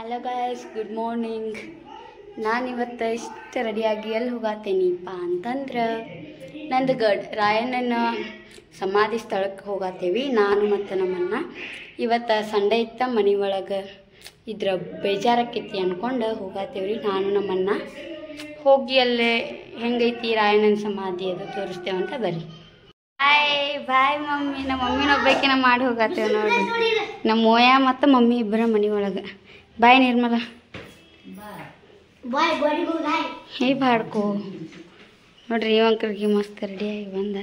Hello guys, good morning. ನಾನಿವತ್ತು ಇಷ್ಟು ರೆಡಿಯಾಗಿ ಎಲ್ಲಿ ಹೋಗತ್ತೇನಿಪ್ಪ ಅಂತಂದ್ರೆ ನಂದು ರಾಯಣ್ಣನ ಸಮಾಧಿ ಸ್ಥಳಕ್ಕೆ ಹೋಗತ್ತೇವಿ. ನಾನು ಮತ್ತು ನಮ್ಮನ್ನ ಇವತ್ತು ಸಂಡೇ ಇತ್ತ ಮನೆ ಒಳಗೆ ಇದ್ರ ಬೇಜಾರಕ್ಕೈತಿ ಅಂದ್ಕೊಂಡು ಹೋಗತ್ತೇವ್ರಿ. ನಾನು ನಮ್ಮನ್ನ ಹೋಗಿ ಅಲ್ಲೇ ಹೆಂಗೈತಿ ರಾಯಣ್ಣನ ಸಮಾಧಿ ಅದು ತೋರಿಸ್ತೇವಂತ ಬರ್ರಿ. Bye mummy. ನಮ್ಮ ಮಮ್ಮಿನ ಒಬ್ಬಾಕಿನ ಮಾಡಿ ಹೋಗತ್ತೇವೆ ನೋಡ್ರಿ. ನಮ್ಮ ಮೋಯ ಮತ್ತು ಮಮ್ಮಿ ಇಬ್ಬರ ಮನೆ ಒಳಗೆ. ಬಾಯ್ ನಿರ್ಮಲ. ಹೇ ಬಾಡ್ಕೋ ನೋಡ್ರಿ. ಇವಂಕರಿಗೆ ಮಸ್ತ್ ರೆಡಿಯಾಗಿ ಬಂದ.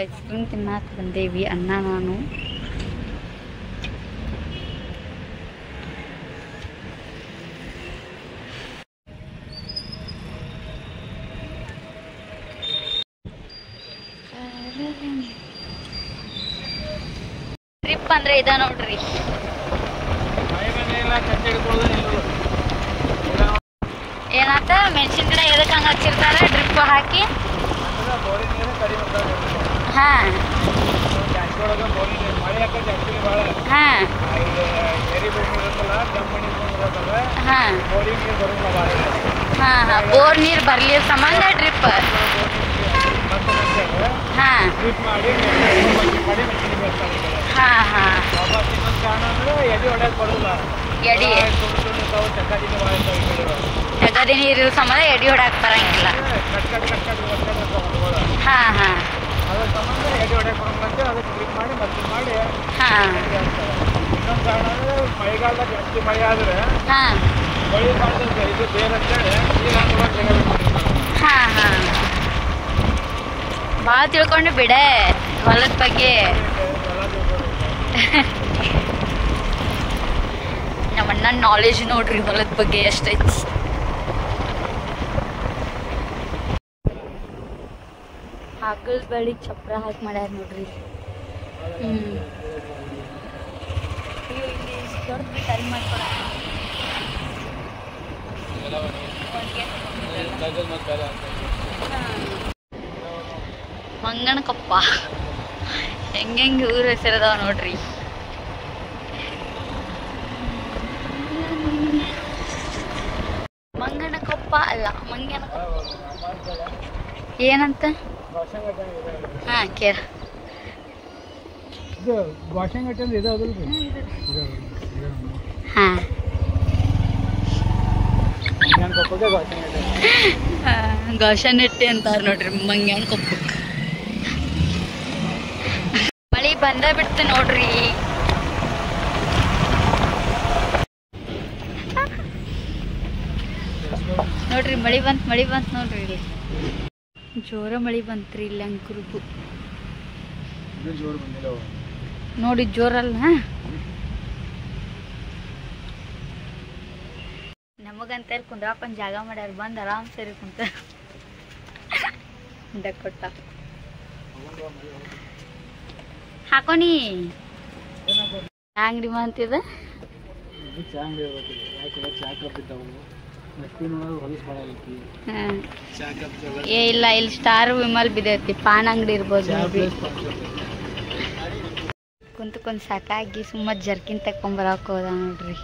ಐಸ್ ಕ್ರೀಮ್ ತಿನ್ನಾಕ ಬಂದೇವಿ ಅಣ್ಣ ನಾನು. ಟ್ರಿಪ್ ಅಂದ್ರೆ ಇದ ನೋಡ್ರಿ. ಏನಾತ ಮೆಣಸಿನ ಗಿಡ ಎದಕ್ಕೆ ಹಂಗೆ ಹಚ್ಚಿರ್ತಾರೆ ಡ್ರಿಪ್ ಹಾಕಿ. ಹಾಂ ಹಾಂ ಹಾಂ ಹಾಂ ಹಾಂ ಬೋರ್ ನೀರು ಬರಲಿ ಸಂಬಂಧ ಡ್ರಿಪ್. ಹಾಂ ಹಾಂ ಹಾಂ ಎಡಿ ಜಗದಿ ನೀರು ಸಂಬಂಧ ಎಡಿ ಹೊಡಕ್ಕೆ ಬರಂಗಿಲ್ಲ. ಹಾಂ ಹಾಂ ಹಾಂ ಮಳೆಗಾಲದಾಗ ಜಾಸ್ತಿ ಮಳೆ ಆದ್ರೆ ಹಾಂ ಇದು ಬೇರೆ ಹಾಂ ಹಾಂ ಭಾಳ ತಿಳ್ಕೊಂಡು ಬಿಡೆ ಹೊಲದ ಬಗ್ಗೆ. ನಮ್ಮ ಅಣ್ಣನ ನಾಲೆಜ್ ನೋಡ್ರಿ ಹೊಲದ ಬಗ್ಗೆ ಎಷ್ಟೈತಿ. ಆಕಳ ಬಳಿ ಚಪ್ರ ಹಾಕಿ ಮಾಡ್ಯಾರ ನೋಡ್ರಿ. ದೊಡ್ಡ ಟೈಮ್ ಮಾಡ್ಕೊಡ ಮಂಗನಕೊಪ್ಪ. ಹೆಂಗೆ ಊರ ಹೆಸರದಾವ ನೋಡ್ರಿ. ಮಂಗನಕೊಪ್ಪ ಅಲ್ಲ ಏನಂತ. ಹಾಂ ಕೇಳ. ಹಾಂ ಗೋಶನಟ್ಟಿ ಅಂತಾರ ನೋಡ್ರಿ ಮಂಗ್ಯಾನ ಕೊಪ್ಪಕ್ಕೆ. ಮಳಿ ಬಂದ ಬಿಡ್ತು ನೋಡ್ರಿ. ನೋಡ್ರಿ ಮಳಿ ಬಂತು ನೋಡ್ರಿ. ಇಲ್ಲಿ ಜೋರ ಮಳಿ ಬಂತ್ರಿ. ಇಲ್ಲಿ ಅಂಕುರುಗು ನೋಡಿ ಜೋರಲ್ಲ. ನಮಗಂತ ಕುಂದ್ರಾಕೊಂಡ್ ಜಾಗ ಮಾಡ್ಯಾರ. ಬಂದು ಆರಾಮ್ ಸರಿ ಕುಂತ ಕೊಟ್ಟ ಹಾಕೋನಿ. ಅಂಗಡಿ ಅಂತಿದ ಏ ಇಲ್ಲ, ಇಲ್ಲಿ ಸ್ಟಾರ್ ವಿಮಲ್ ಬಿದ್ದೈತಿ. ಪಾನ್ ಅಂಗಡಿ ಇರ್ಬೋದು. ಕುಂತ್ಕೊಂಡ್ ಸಾಕಾಗಿ ಸುಮ್ಮ ಜರ್ಕಿನ್ ತಕೊಂಬರಕ್ ಹೋದ ನೋಡ್ರಿ.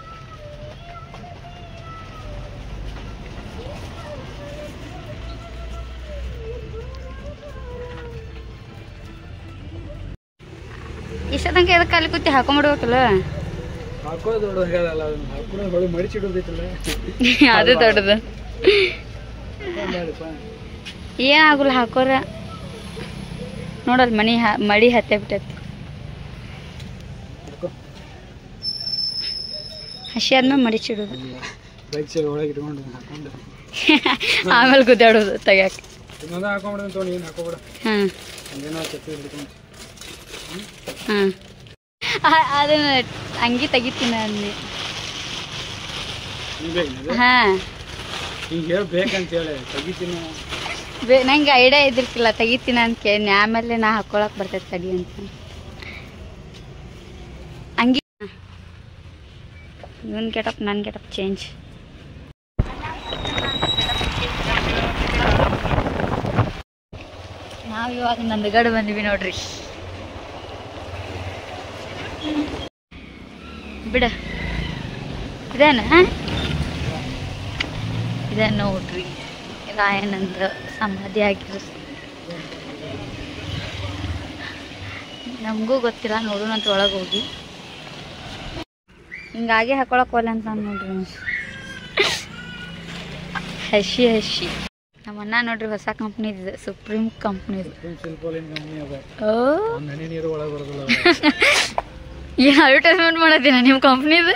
ಇಷ್ಟದಂಗೆ ಎದಕ್ಕೆ ಅಲ್ಲಿ ಕೂತಿ ಹಾಕೊಂಡ್ಬಿಡ್ಬೇಕಲ್ಲ. ಅದು ದೊಡ್ಡದು ಏನಾಗಲ್ಲ ಹಾಕೋರ. ನೋಡಲ್ ಮಳಿ ಹತ್ತೆ ಬಿಟ್ಟೈತಿ. ಹಸಿ ಆದ್ಮೇಲೆ ಮಡಿಚಿಡೋದು. ಆಮೇಲೆ ಗುದ್ದಾಡೋದು ತೆಗ್ಯಾಕ. ಹಾಂ ಹಾಂ ಅದನ್ನ ಅಂಗಿ ತೆಗಿತೀನಿ ಅನ್ನಿ. ಹಾಂ ನಂಗೆ ಐಡಿಯಾ ಇದ್ರಿಕಿಲ್ಲ ತೆಗಿತೀನಿ ಅಂತ ಕೇಳಿ. ಆಮೇಲೆ ನಾ ಹಾಕೊಳಕ್ ಬರ್ತೈತೆ ತಡಿ ಅಂತ ಅಂಗಿ. ಇವನ್ ಗೆಟಪ್ ನನ್ನ ಗೆಟಪ್ ಚೇಂಜ್. ನಾವು ಇವಾಗ ನಂದಗಡ ಬಂದ್ವಿ ನೋಡ್ರಿ. ಬಿಡ ಇದೇನ ಇದ ನೋಡ್ರಿ ರಾಯಣ್ಣಂದ ಸಮಾಧಿ ಆಗಿರೋ. ನಮಗೂ ಗೊತ್ತಿಲ್ಲ, ನೋಡೋಣಂತ ಒಳಗೆ ಹೋಗಿ. ಹಿಂಗಾಗಿ ಹಾಕೊಳಕ್ ಹೋಗಲ್ಲ ಅಂತ ನೋಡ್ರಿ. ಹಸಿ ನಮ್ಮ ಅಣ್ಣ ನೋಡ್ರಿ ಹೊಸ ಕಂಪ್ನಿದು, ಸುಪ್ರೀಂ ಕಂಪ್ನಿದು. ಏನು ಅಡ್ವರ್ಟೈಸ್ಮೆಂಟ್ ಮಾಡತ್ತೀನ ನಿಮ್ಮ ಕಂಪ್ನಿದು?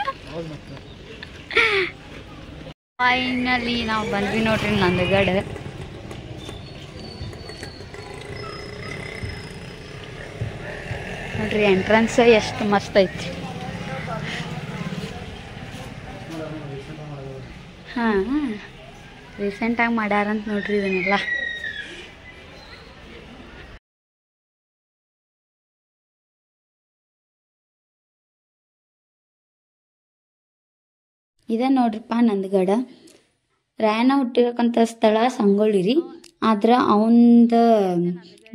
ಫೈನಲಿ ನಾವು ಬಂದ್ವಿ ನೋಡ್ರಿ ನಂದಗಡ. ನೋಡ್ರಿ ಎಂಟ್ರನ್ಸ್ ಎಷ್ಟು ಮಸ್ತ್ ಐತಿ. ಹಾಂ ರೀಸೆಂಟಾಗಿ ಮಾಡ್ಯಾರಂತ ನೋಡ್ರಿ ಇದನ್ನೆಲ್ಲ. ಇದ ನೋಡ್ರಿಪ್ಪ ನಂದಗಡ. ರಾಯಣ್ಣ ಹುಟ್ಟಿರಕ್ಕಂಥ ಸ್ಥಳ ಸಂಗೊಳ್ಳಿ ರೀ. ಆದ್ರೆ ಅವಂದ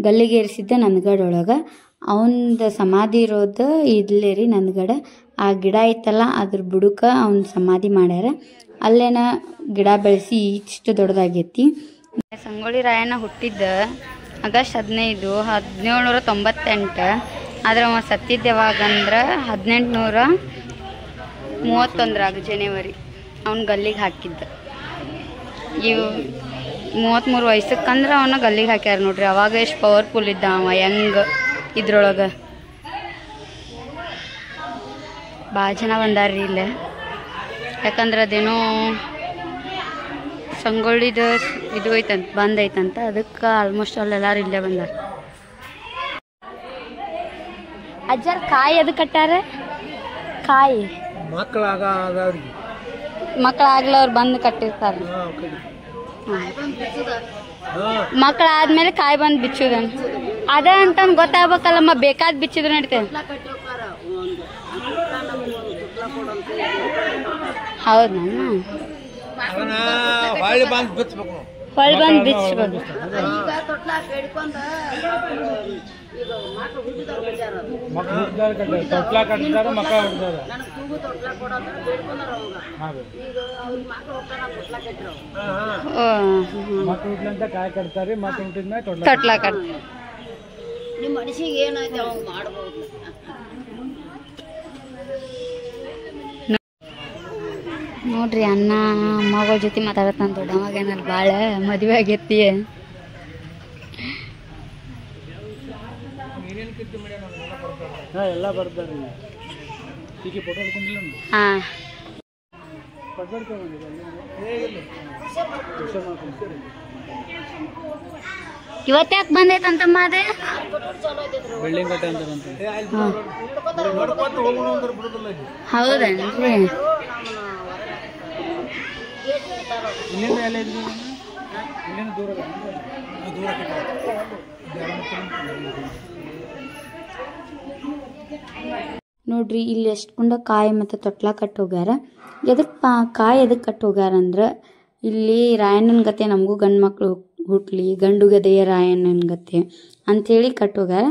ಗಲ್ಲಿಗೇರಿಸಿದ್ದ ನಂದಗಡ ಒಳಗೆ. ಅವಂದ ಸಮಾಧಿ ಇರೋದು ಇಲ್ಲೇ ರೀ ನಂದಗಡ. ಆ ಗಿಡ ಐತಲ್ಲ ಅದ್ರ ಬುಡಕ ಅವನ ಸಮಾಧಿ ಮಾಡ್ಯಾರ. ಅಲ್ಲೇನ ಗಿಡ ಬೆಳೆಸಿ ಇಷ್ಟು ದೊಡ್ಡದಾಗೈತಿ. ಸಂಗೊಳ್ಳಿ ರಾಯಣ್ಣ ಹುಟ್ಟಿದ್ದ ಆಗಸ್ಟ್ 15, 1798. ಆದ್ರೆ ಅವ ಸತ್ತಿದ್ದ ಯಾವಾಗಂದ್ರೆ 1831 ಜನವರಿ. ಅವ್ನ ಗಲ್ಲಿಗೆ ಹಾಕಿದ್ದ. ಇವು 33 ವಯಸ್ಸಕ್ಕಂದ್ರೆ ಅವನ ಗಲ್ಲಿಗೆ ಹಾಕ್ಯಾರ ನೋಡ್ರಿ. ಅವಾಗ ಎಷ್ಟು ಪವರ್ಫುಲ್ ಇದ್ದ ಅವ, ಹೆಂಗ್ ಇದ್ರೊಳಗೆ. ಭಾಳ ಜನ ಬಂದಾರ್ರಿ ಇಲ್ಲೇ. ಯಾಕಂದ್ರೆ ಅದೇನೋ ಸಂಗೊಳ್ಳಿದ ಇದು ಐತಂತ, ಬಂದ್ ಐತಂತ. ಅದಕ್ಕೆ ಆಲ್ಮೋಸ್ಟ್ ಅಲ್ಲೆಲ್ಲಾರು ಇಲ್ಲೇ ಬಂದಾರ. ಅಜ್ಜಾರ್ ಕಾಯಿ ಎದು ಕಟ್ಟಾರ? ಕಾಯಿ ಮಕ್ಕಳಾಗ್ಲವ್ರು ಬಂದು ಕಟ್ಟಿರ್ತಾರ. ಮಕ್ಕಳಾದ್ಮೇಲೆ ಕಾಯಿ ಬಂದು ಬಿಚ್ಚುದ ಅದ ಅಂತ ಗೊತ್ತಾಗ್ಬೇಕಲ್ಲಮ್ಮ. ಬೇಕಾದ್ ಬಿಚ್ಚಿದ್ರು ನಡೀತೇವೆ. ಹೌದಾ? ಹೊಳ್ಳಿ ಬಂದು ಬಿಚ್ಚಬೇಕು. ಕಾಯಿ ಕಟ್ತಾರೆ, ತೊಟ್ಲ ಕಟ್ತಾರೆ. ನಿಮ್ಮ ಮನಸ್ಸಿಗೆ ಏನಾಯ್ತು ಅವಾಗ ಮಾಡ್ಬೋದು. ನೋಡ್ರಿ ಅಣ್ಣ ಅಮ್ಮಗಳ ಜೊತೆ ಮಾತಾಡತ್ತಾನ. ದೊಡ್ಡವಾಗ ಏನಾರ ಭಾಳ ಮದುವೆ ಆಗೈತಿ. ಎಲ್ಲ ಬರ್ತಾರೆ. ಹಾಂ ಇವತ್ತ್ಯಾಕೆ ಬಂದೈತಂತಮ್ಮ? ಅದೇ ಬಿಲ್ಡಿಂಗ್ ಕಟ್ಟೆ ಅಂತ. ಹೌದೇನ್ರಿ? ನೋಡ್ರಿ ಇಲ್ಲಿ ಎಷ್ಟು ಕುಂಡ ಕಾಯಿ ಮತ್ತು ತೊಟ್ಲ ಕಟ್ಟಿ ಹೋಗ್ಯಾರ. ಕಾಯಿ ಎದಕ್ಕೆ ಕಟ್ಟಿ ಹೋಗ್ಯಾರ ಅಂದ್ರೆ ಇಲ್ಲಿ ರಾಯಣ್ಣನ ಗತೆ ನಮಗೂ ಗಂಡು ಮಕ್ಕಳು ಹುಟ್ಲಿ, ಗಂಡು ಗದೆಯ ರಾಯಣ್ಣನ ಗತೆ ಅಂಥೇಳಿ ಕಟ್ಟಿ ಹೋಗ್ಯಾರ.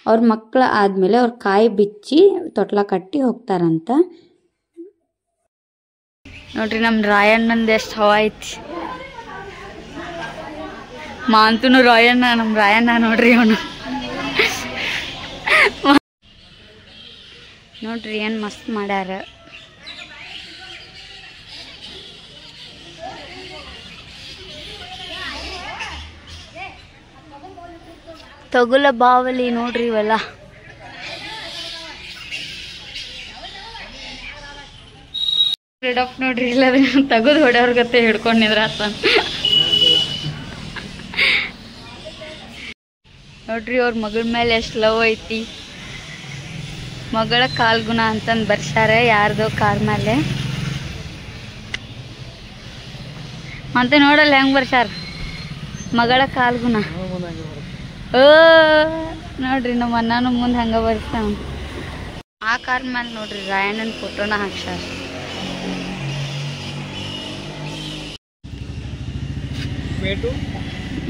ಅವ್ರ ಮಕ್ಕಳು ಆದಮೇಲೆ ಅವ್ರ ಕಾಯಿ ಬಿಚ್ಚಿ ತೊಟ್ಲ ಕಟ್ಟಿ ಹೋಗ್ತಾರಂತ. ನೋಡ್ರಿ ನಮ್ಮ ರಾಯಣ್ಣಂದು ಎಷ್ಟು ಹವಾ ಐತಿ. ಮಾಂತುನು ರಾಯಣ್ಣ, ನಮ್ಮ ರಾಯಣ್ಣ ನೋಡ್ರಿ ಅವನು. ನೋಡ್ರಿ ಏನು ಮಸ್ತ್ ಮಾಡ್ಯಾರ. ತಗುಲ ಬಾವಲಿ ನೋಡ್ರಿ ಇವೆಲ್ಲ. ನೋಡ್ರಿ ಇಲ್ಲ ತಗದು ಹೊಡೆಯವ್ರ ಗತೆ ಹಿಡ್ಕೊಂಡು ನಿಂದ್ರಾತ. ನೋಡ್ರಿ ಅವ್ರ ಮಗಳ ಮೇಲೆ ಎಷ್ಟು ಲವ್ ಐತಿ. ಮಗಳ ಕಾಲ್ಗುಣ ಅಂತಂದು ಬರ್ಸ್ಯಾರ ಯಾರ್ದೋ ಕಾರ್ ಮೇಲೆ ಅಂತ. ನೋಡಲ್ಲ ಹೆಂಗ್ ಬರ್ಸ್ಯಾರ ಮಗಳ ಕಾಲ್ಗುಣ. ನೋಡ್ರಿ ನಮ್ಮ ಅಣ್ಣನೂ ಮುಂದೆ ಹಂಗ ಬರ್ತಾನ. ಆ ಕಾರ್ ಮೇಲೆ ನೋಡ್ರಿ ರಾಯಣ್ಣನ ಫೋಟೋನ ಹಾಕ್ಸಾರ.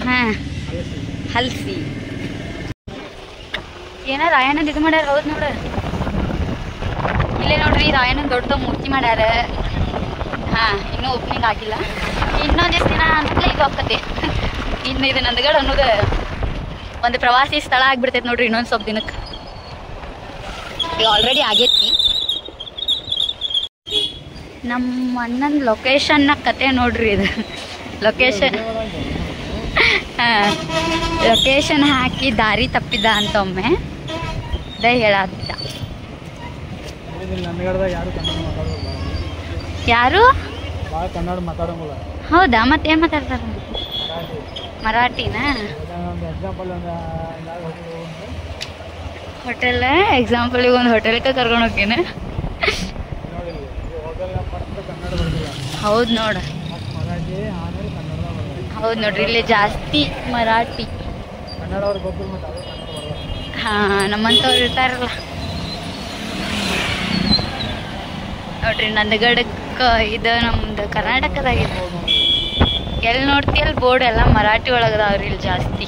ಹಾ ಹಲ್ಸಿ ಏನ ರಾಯಣ್ಣಂದು ಇದು ಮಾಡ್ಯಾರ. ಹೌದು ನೋಡ, ಇಲ್ಲೇ ನೋಡ್ರಿ ರಾಯಣ್ಣನ ದೊಡ್ಡ ಮೂರ್ತಿ ಮಾಡ್ಯಾರ. ಇನ್ನೂ ಓಪನಿಂಗ್ ಆಗಿಲ್ಲ. ಇನ್ನೊಂದಿಷ್ಟು ದಿನ ಅಂತಲೇ ಇದು ಆಗ್ತದೆ. ಇನ್ನು ಇದು ನಂದಗಡ ಅನ್ನೋದು ಒಂದು ಪ್ರವಾಸಿ ಸ್ಥಳ ಆಗ್ಬಿಡ್ತೈತೆ ನೋಡ್ರಿ ಇನ್ನೊಂದು ಸ್ವಲ್ಪ ದಿನಕ್ಕೆ. ಈಗ ಆಲ್ರೆಡಿ ಆಗೈತಿ. ನಮ್ಮ ಅಣ್ಣನ ಲೊಕೇಶನ್ನ ಕತೆ ನೋಡ್ರಿ ಇದು. ಲೊಕೇಶನ್ ಹಾಕಿ ದಾರಿ ತಪ್ಪಿದ್ದ ಅಂತ ಒಮ್ಮೆ ಅದೇ ಹೇಳತ್ತಿದ್ದ. ಯಾರು ಹೌದಾ? ಮತ್ತೇನು ಮಾತಾಡ್ತಾರ? ಮರಾಠಿನ ಹೋಟೆಲ್ ಎಕ್ಸಾಂಪಲಿಗೆ ಒಂದು ಹೋಟೆಲ್ಗೆ ಕರ್ಕೊಂಡು ಹೋಗ್ತೀನಿ. ಹೌದು ನೋಡ, ಹೌದು ನೋಡ್ರಿ ಇಲ್ಲಿ ಜಾಸ್ತಿ ಮರಾಠಿ. ನಮ್ಮಂಥವ್ರು ಇರ್ತಾರಲ್ಲ ನೋಡ್ರಿ. ನಂದಗಡಕ್ಕೆ ಇದು ನಮ್ದು ಕರ್ನಾಟಕದಾಗಿದೆ. ಎಲ್ಲಿ ನೋಡ್ತಿ ಅಲ್ಲಿ ಬೋರ್ಡ್ ಎಲ್ಲ ಮರಾಠಿ ಒಳಗದಾವ್ರಿ ಇಲ್ಲಿ ಜಾಸ್ತಿ.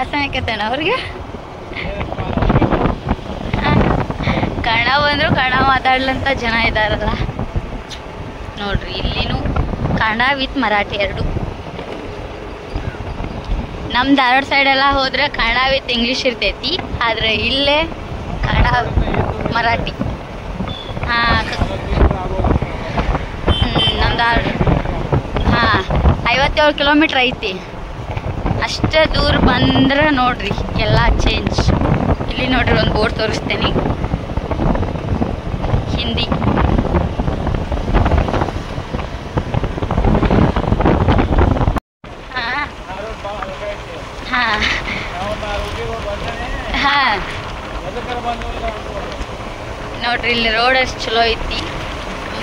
ಅಸಹ್ಯಕತೇನ ಅವ್ರಿಗೆ? ಕನ್ನಡ ಬಂದ್ರು ಕನ್ನಡ ಮಾತಾಡ್ಲಂತ ಜನ ಇದ್ದಾರಲ್ಲ ನೋಡ್ರಿ. ಇಲ್ಲಿನೂ ಕನ್ನಡ ವಿತ್ ಮರಾಠಿ ಎರಡು. ನಮ್ಮ ಧಾರವಾಡ ಸೈಡೆಲ್ಲ ಹೋದ್ರೆ ಕನ್ನಡ ವಿತ್ ಇಂಗ್ಲೀಷ್ ಇರ್ತೈತಿ. ಆದರೆ ಇಲ್ಲೇ ಕನ್ನಡ ಮರಾಠಿ. ನಮ್ಮ ಧಾರವಾಡ 57 ಕಿಲೋಮೀಟ್ರ್ ಐತಿ. ಅಷ್ಟೇ ದೂರ ಬಂದ್ರೆ ನೋಡ್ರಿ ಎಲ್ಲ ಚೇಂಜ್. ಇಲ್ಲಿ ನೋಡ್ರಿ ಒಂದು ಬೋರ್ಡ್ ತೋರಿಸ್ತೇನೆ ಹಿಂದಿ. ನೋಡ್ರಿ ಇಲ್ಲಿ ರೋಡ್ ಅಷ್ಟು ಚಲೋ ಐತಿ.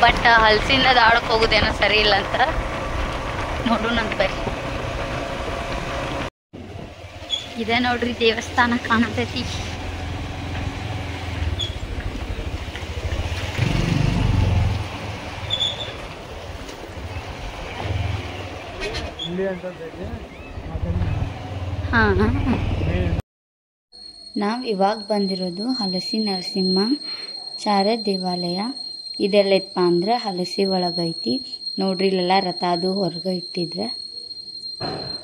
ಬಟ್ ಹಲಸಿಂದ ದಾಡಕ್ಕೆ ಹೋಗೋದೇನೋ ಸರಿ ಇಲ್ಲ ಅಂತ ನೋಡೋಣಂತ ಬರ್ರಿ. ಇದೇ ನೋಡ್ರಿ ದೇವಸ್ಥಾನ ಕಾಣತೈತಿ. ನಾವು ಇವಾಗ ಬಂದಿರೋದು ಹಲಸಿ ನರಸಿಂಹಾಚಾರ್ಯ ದೇವಾಲಯ. ಇದೆಲ್ಲೈತಪ್ಪ ಅಂದ್ರೆ ಹಲಸಿ ಒಳಗೈತಿ ನೋಡ್ರಿ. ಇಲ್ಲೆಲ್ಲ ರಥ ಅದು ಹೊರಗೆ ಇಟ್ಟಿದ್ರೆ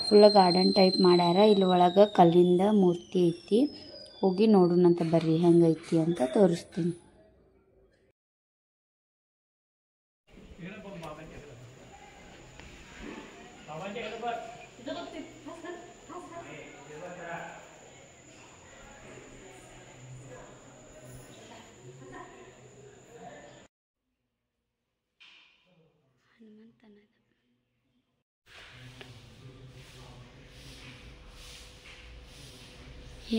ಫುಲ್ ಗಾರ್ಡನ್ ಟೈಪ್ ಮಾಡ್ಯಾರ. ಇಲ್ಲಿ ಒಳಗೆ ಕಲ್ಲಿಂದ ಮೂರ್ತಿ ಐತಿ. ಹೋಗಿ ನೋಡೋಣಂತ ಬರ್ರಿ ಹೆಂಗೈತಿ ಅಂತ ತೋರಿಸ್ತೀನಿ.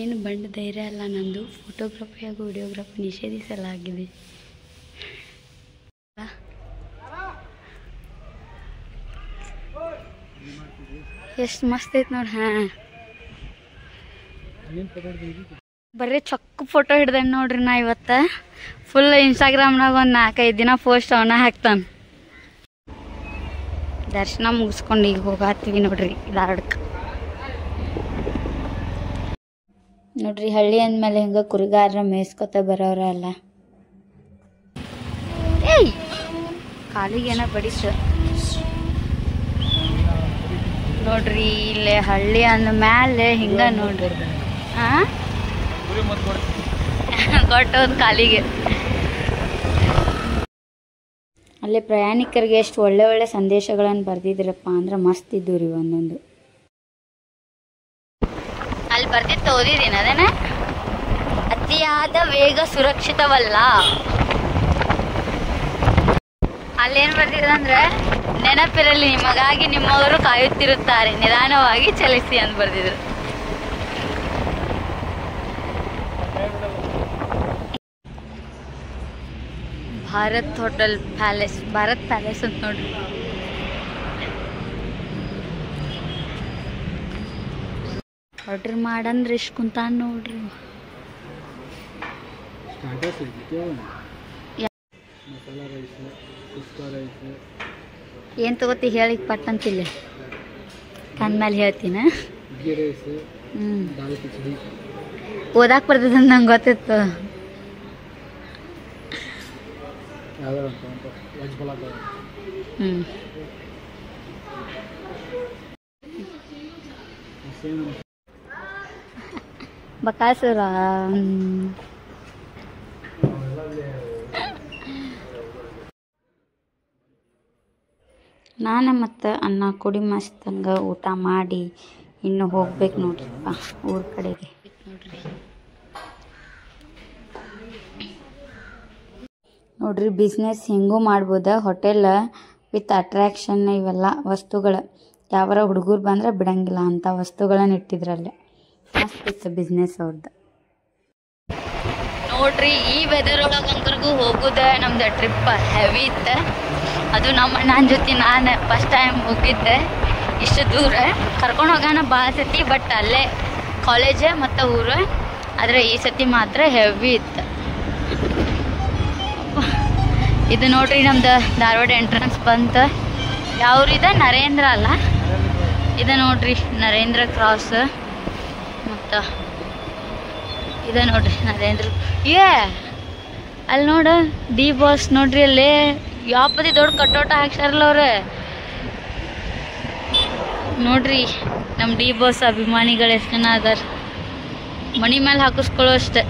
ಏನು ಬಂಡ ಧೈರ್ಯ ಅಲ್ಲ ನಂದು. ಫೋಟೋಗ್ರಫಿ ಹಾಗೂ ವಿಡಿಯೋಗ್ರಫಿ ನಿಷೇಧಿಸಲಾಗಿದೆ. ಎಷ್ಟು ಮಸ್ತ್ ಐತೆ ನೋಡಿ. ಬರ್ರಿ ಚೊಕ್ಕ ಫೋಟೋ ಹಿಡ್ದೇನೆ ನೋಡ್ರಿ ನಾ ಇವತ್ತು. ಫುಲ್ ಇನ್ಸ್ಟಾಗ್ರಾಮ್ನಾಗ ಒಂದು 4-5 ದಿನ ಪೋಸ್ಟ್ ಅವನ್ನ ಹಾಕ್ತಾನೆ. ದರ್ಶನ ಮುಗಿಸ್ಕೊಂಡು ಈಗ ಹೋಗಾತೀವಿ ನೋಡ್ರಿ ಧಾರವಾಡಕ್ಕೆ. ನೋಡ್ರಿ ಹಳ್ಳಿ ಅಂದಮೇಲೆ ಹಿಂಗೆ ಕುರಿಗಾರ ಮೇಯ್ಸ್ಕೊತ ಬರೋರಲ್ಲ. ಏಯ್ ಕಾಲಿಗೇನ ಬಡಿಸ ನೋಡ್ರಿ. ಇಲ್ಲೇ ಹಳ್ಳಿ ಅಂದ ಮ್ಯಾಲೆ ಹಿಂಗ ನೋಡ್ರಿ. ಕೊಟ್ಟೋದು ಕಾಲಿಗೆ. ಅಲ್ಲೇ ಪ್ರಯಾಣಿಕರಿಗೆ ಎಷ್ಟು ಒಳ್ಳೆ ಒಳ್ಳೆ ಸಂದೇಶಗಳನ್ನು ಬರ್ದಿದ್ರಪ್ಪ ಅಂದ್ರೆ ಮಸ್ತ್ ಇದ್ದು ರೀ ಒಂದೊಂದು. ಅಲ್ಲಿ ಬರ್ದಿತ್ತು ಓದಿದ್ದೀನಿ ಅದೇನ. ಅತಿಯಾದ ವೇಗ ಸುರಕ್ಷಿತವಲ್ಲ. ಅಲ್ಲೇನು ಬರ್ದಿದಂದ್ರೆ ನೆನಪಿರಲಿ ನಿಮಗಾಗಿ ನಿಮ್ಮವರು ಕಾಯುತ್ತಿರುತ್ತಾರೆ, ನಿಧಾನವಾಗಿ ಚಲಿಸಿ ಅಂತ ಬರ್ದಿದ್ರು. Bharat hotel palace, Bharat palace ಅಂತ ನೋಡ್ರಿ. ಆರ್ಡ್ರ್ ಮಾಡಂದ್ರೆ ಎಷ್ಟು ಕುಂತಾನ ನೋಡ್ರಿ. ಏನು ತಗೋತಿ ಹೇಳಿ ಪಟ್ಟಂತಿಲ್ಲ ಕಂದ ಮೇಲೆ ಹೇಳ್ತೀನ. ಓದಾಕ್ ಬರ್ತದ ನಂಗೆ ಗೊತ್ತಿತ್ತು. ಬಕಾಸುರ ನಾನು ಮತ್ತು ಅನ್ನ ಕುಡಿ ಮಸ್ತಂಗ ಊಟ ಮಾಡಿ ಇನ್ನು ಹೋಗ್ಬೇಕು ನೋಡ್ರಿಪ್ಪ ಊರ ಕಡೆಗೆ. ನೋಡ್ರಿ ಬಿಸ್ನೆಸ್ ಹೆಂಗೂ ಮಾಡ್ಬೋದ. ಹೋಟೆಲ್ ವಿತ್ ಅಟ್ರಾಕ್ಷನ್ ಇವೆಲ್ಲ ವಸ್ತುಗಳು ಯಾವಾರ ಹುಡುಗರು ಬಂದ್ರೆ ಬಿಡಂಗಿಲ್ಲ ಅಂತ ವಸ್ತುಗಳನ್ನ ಇಟ್ಟಿದ್ರಲ್ಲೇ. ಮಸ್ತ್ ಇತ್ತು ಬಿಸ್ನೆಸ್ ಅವ್ರದ್ದು. ನೋಡ್ರಿ ಈ ವೆದರ್ ಒಳಗಂದ್ರಿಗೂ ಹೋಗುದ ನಮ್ದು ಟ್ರಿಪ್ ಹೆವಿ ಇತ್ತು. ಅದು ನಮ್ಮ ಅಣ್ಣನ ಜೊತೆ ನಾನು ಫಸ್ಟ್ ಟೈಮ್ ಹೋಗಿದ್ದೆ ಇಷ್ಟು ದೂರ. ಕರ್ಕೊಂಡು ಹೋಗೋಣ ಭಾಳ ಸತಿ, ಬಟ್ ಅಲ್ಲೇ ಕಾಲೇಜ್ ಮತ್ತು ಊರು. ಆದರೆ ಈ ಸತಿ ಮಾತ್ರ ಹೆವಿ ಇತ್ತು. ಇದು ನೋಡ್ರಿ ನಮ್ದು ಧಾರವಾಡ ಎಂಟ್ರೆನ್ಸ್ ಬಂತು. ಯಾವ್ರಿದೆ ನರೇಂದ್ರ ಅಲ್ಲ, ಇದು ನೋಡ್ರಿ ನರೇಂದ್ರ ಕ್ರಾಸ್. ಮತ್ತು ಇದು ನೋಡ್ರಿ ನರೇಂದ್ರ ಅಲ್ಲಿ ನೋಡು ಡಿ ಬಾಸ್ ನೋಡ್ರಿ. ಅಲ್ಲಿ ಯಾಪದಿ ದೊಡ್ಡ ಕಟ್ಟೋಟ ಹಾಕ್ಸಾರಲ್ಲ ಅವ್ರೆ. ನೋಡ್ರಿ ನಮ್ಮ ಡಿ ಬಾಸ್ ಅಭಿಮಾನಿಗಳು ಎಷ್ಟು ಜನ ಅದಾರ. ಮನಿ ಮೇಲೆ ಹಾಕಿಸ್ಕೊಳ್ಳೋ ಅಷ್ಟೆ.